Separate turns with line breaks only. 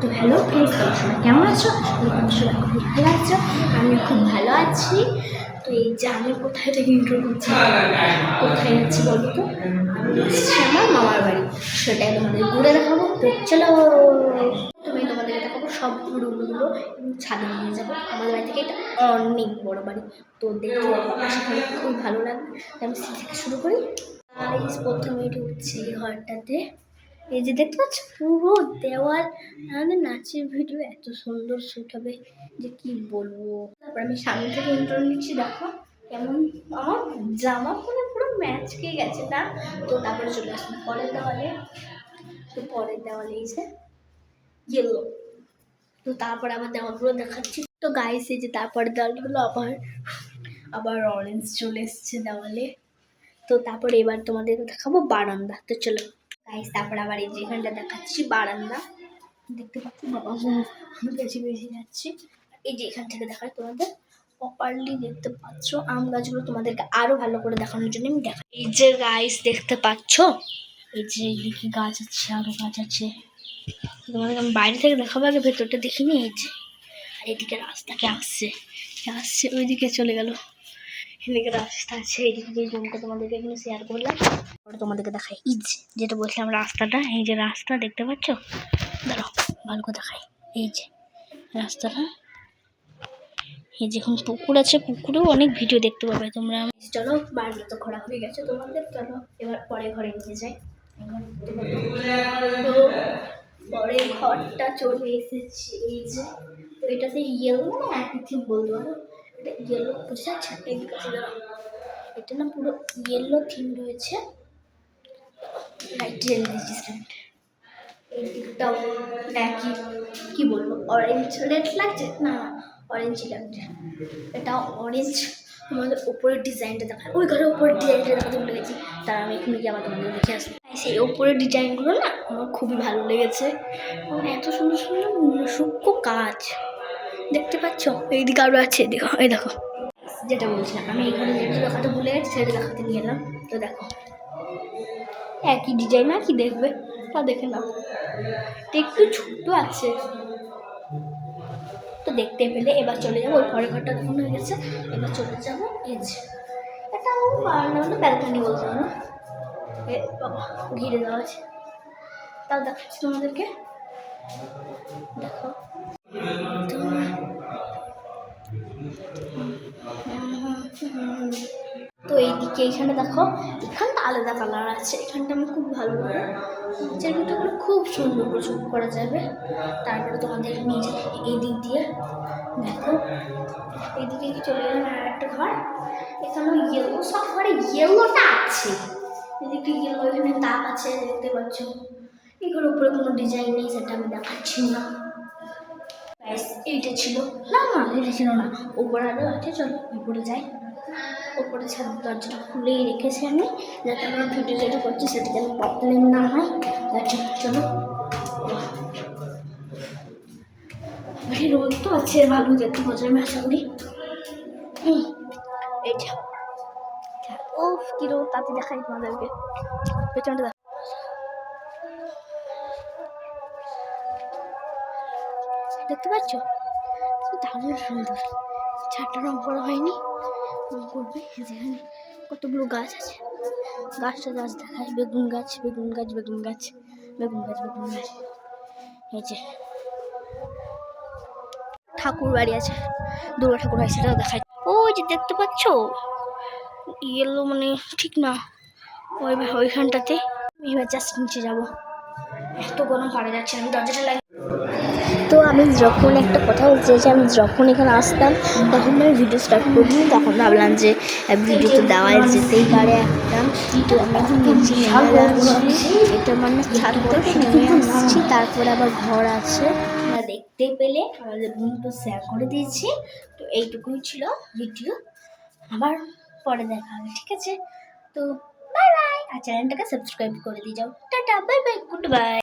তো hello friends, তোমরা সবাই কেমন আছো? আশা করি তোমরা সবাই খুব ভালো আছো। আমি খুব ভালো আছি। তো এই যে আমি কোথায় থেকে ইন্ট্রো করছি, কোথায় যাচ্ছি বলো তো? আমি এসেছি আমার মামার বাড়ি, সেটাই তোমাদের ঘুরে দেখাবো। তো চলো, তুমি তোমাদেরকে দেখাবো সব রুমগুলো এবং ছাদে নিয়ে যাবো। আমাদের বাড়ি থেকে এটা অনেক বড় বাড়ি, তো দেখতে আশা করি খুব ভালো লাগবে। আমি সি থেকে শুরু করি। প্রথমে ঢুকছি এই ঘরটাতে। এই যে দেখতে পাচ্ছ পুরো দেওয়াল, আমাদের নাচের ভিডিও এত সুন্দর শ্যুট হবে যে কি বলবো। তারপর আমি সামনে থেকে ইন্ট্রো নিচ্ছি, দেখো কেমন আমার জামা পরে পুরো ম্যাচ খেয়ে গেছে না। তো তারপরে চলে আসলাম পরের দেওয়ালে। তো পরের দেওয়ালে এই যে ইয়েলো, তো তারপর আবার দেওয়ালগুলো দেখাচ্ছি। তো গাইস এই যে তারপরে দেওয়ালগুলো আবার অরেঞ্জ চলে এসছে দেওয়ালে। তো তারপরে এবার তোমাদের দেখাবো বারান্দা। তো চলো গাইস, তারপর আবার এই যে এখানটা দেখাচ্ছি বারান্দা। দেখতে পাচ্ছি বাবা বেশি বেশি যাচ্ছি। এই যে এখান থেকে দেখায় তোমাদের প্রপারলি দেখতে পাচ্ছ আম গাছগুলো, তোমাদেরকে আরো ভালো করে দেখানোর জন্য আমি দেখাই। এই যে গাইস দেখতে পাচ্ছ, এই যে এইদিকে গাছ আছে, আরো গাছ আছে। তোমাদের আমি বাইরে থেকে দেখাবো, আগে ভেতরটা দেখিনি। এই যে আর এদিকে রাস্তাকে আসছে আসছে, ওইদিকে চলে গেল। এদিকে রাস্তা আছে, এইদিকে যে জমিটা তোমাদেরকে এখানে শেয়ার করলাম। তোমাদেরকে দেখাই এই যেটা বলছিলাম রাস্তাটা, এই যে রাস্তা দেখতে পাচ্ছ, দাঁড়াও ভালো করে দেখাই। এই যে রাস্তাটা, এই যে এখন পুকুর আছে, পুকুরেও অনেক ভিডিও দেখতে পাবে তোমরা। চলো বাড়িতে তো ঘোরা হয়ে গেছে তোমাদের, চলো এবার পরে ঘরে নিয়ে যাই। তো পরে ঘরটা চলে এসেছি। এই যে এটাতে ইয়েলো না একই থিম বলতে পারো, এটা ইয়েলো বুঝতে পারছেন? এইদিকে এটা না পুরো ইয়েলো থিম রয়েছে। এই দিকটাও একই, কি বলবো, অরেঞ্জ রেড লাগছে না, অরেঞ্জই লাগছে। এটা অরেঞ্জ। তোমাদের ওপরের ডিজাইনটা দেখায়, ওই ঘরের ওপরের ডিজাইনটা দেখাতে ভুলে গেছি। তার আমি এখানে গিয়ে আবার তোমাদের দেখে আসবো। সেই ওপরের ডিজাইনগুলো না আমার খুবই ভালো লেগেছে, এত সুন্দর সুন্দর সূক্ষ্ম কাজ দেখতে পাচ্ছ। এইদিকে আরও আছে, দেখো এই দেখো যেটা বলছিলাম আমি, এখানে যেটা দেখাতে ভুলে গেছি সেটা দেখাতে নিয়ে এলাম। তো দেখো একই ডিজাইন আর কি দেখবে, তা দেখে নাও। একটু ছোট আছে তো দেখতে পেলে। এবার চলে যাবো, ওই পরের ঘরটা তখন হয়ে গেছে। এবার চলে যাবো এই যে এটা বারান্দা মানে ব্যালকনি বলতে পারো, ঘিরে দেওয়া আছে। তাও দেখাচ্ছি তোমাদেরকে, দেখো তো এইদিকে এইখানে দেখো, এখানটা আলাদা কালার আছে, এখানটা আমার খুব ভালো লাগে। নিচের ভিডিওগুলো খুব সুন্দর করে শুট করা যাবে। তারপরে তোমাদের নিচে এই দিক দিয়ে দেখো, এইদিকে চলে গেলাম আর একটা ঘর। এখানেও ইয়েলো, সব ঘরে ইয়েলোটা আছে। এদিকে ইয়েলো, এখানে তাক আছে দেখতে পাচ্ছ। এগুলোর উপরে কোনো ডিজাইন নেই, সেটা আমি দেখাচ্ছি না। এইটা ছিল না, এটা ছিল না, ওপরে আরও আছে। চলো উপরে যাই। ওপরে ছাদের দরজাটা খুলেই রেখেছি আমি, যাতে আমরা ভিডিও যেটা করছি সেটা যেন প্রবলেম না হয়। চলো ভাই, রোদ তো আছে, ভালো দেখতে বোঝা আমি আশা করি। এইটা ও কি রোদ, তাতে দেখাই তোমাদেরকে পেছনটা দেখো। দেখতে পাচ্ছ দারুণ সুন্দর। ছাদটা রং করা হয়নি, রং করবে। যেখানে কতগুলো গাছ আছে, গাছটা গাছ দেখায়, বেগুন গাছ বেগুন গাছ বেগুন গাছ বেগুন গাছ বেগুন গাছ। এই যে ঠাকুর বাড়ি আছে, দুর্গা ঠাকুর হয়, সেটাও দেখায়। ওই যে দেখতে পাচ্ছ ইয়েলো, মানে ঠিক না, ওইখানটাতে। এবার জাস্ট নিচে যাবো, এত গরম পারা যাচ্ছে, আমি দরজাটা লাগে। তো আমি যখন একটা কথা বলছি যে আমি যখন এখানে আসতাম তখন আমি ভিডিও স্টার্ট করিনি, তখন ভাবলাম যে ভিডিও তো দেওয়াই যেতেই পারে একটা। তো আমি এখন নিচে নেমে যাচ্ছি, এটা মানে ছাদ থেকে নেমে আসছি। তারপরে আবার ঘর আছে, আমরা দেখতে পেলে আমাদের বোনটা শেয়ার করে দিয়েছি। তো এইটুকুই ছিল ভিডিও, আবার পরে দেখা হবে, ঠিক আছে? তো বাই বাই, আর চ্যানেলটাকে সাবস্ক্রাইব করে দিয়ে যাও। Tata bye bye good bye.